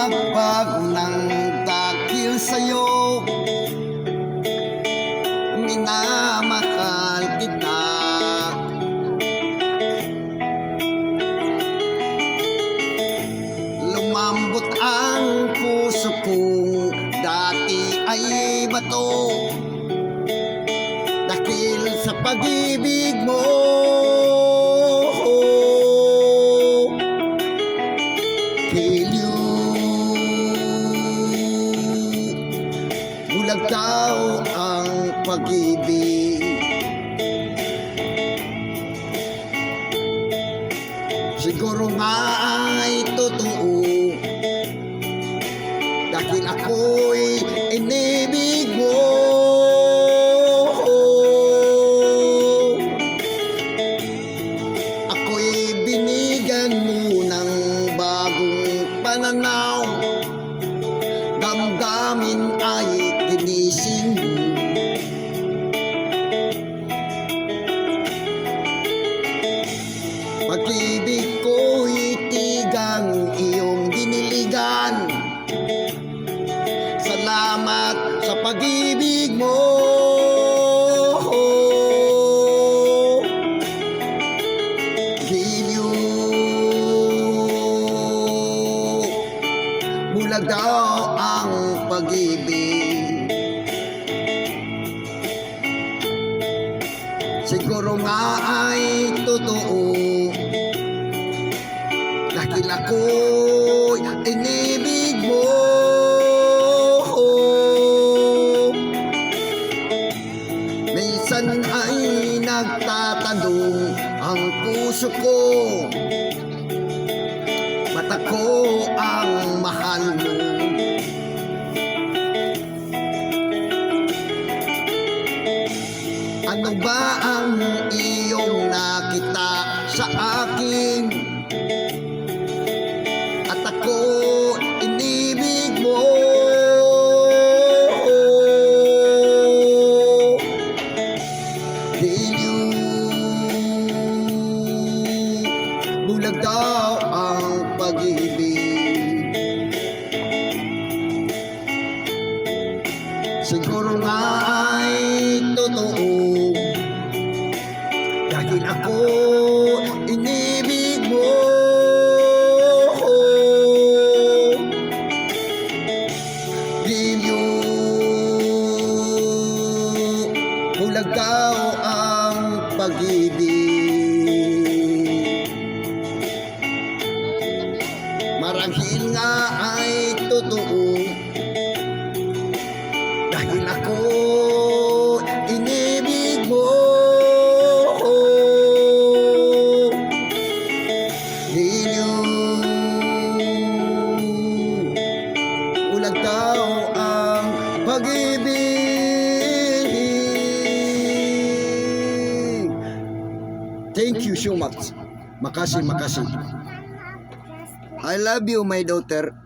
magbago ng dahil sa'yo. Minamahal kita. Lumambot ang puso kong dati ay bato, dahil sa pag-ibig mo. Till you, bulag daw ang pag-ibig. Siguro nga ay totoo, dahil ako'y inibig mo. Ako'y binigyan mo ng bagong pananaw, damdamin ay ginising mo. Pag-ibig ko'y tigang iyong diniligan. Salamat sa pag-ibig mo. Giliw, bulag daw ang pag-ibig. Siguro nga ay totoo, dahil ako'y inibig mo. Minsan ay nagtatanong ang puso ko, ba't ako ang mahal mo? Ano ba ang iyong nakita sa akin? At ako inibig mo. Giliw, bulag daw ang pag-ibig. Siguro nga ay totoo, dahil ako inibig mo. Giliw, bulag daw ang pag-ibig. Marahil nga ay totoo, dahil ako inibig mo. Giliw, bulag daw ang pag-ibig. Thank you so much. Makasih, makasih. I love you, my daughter.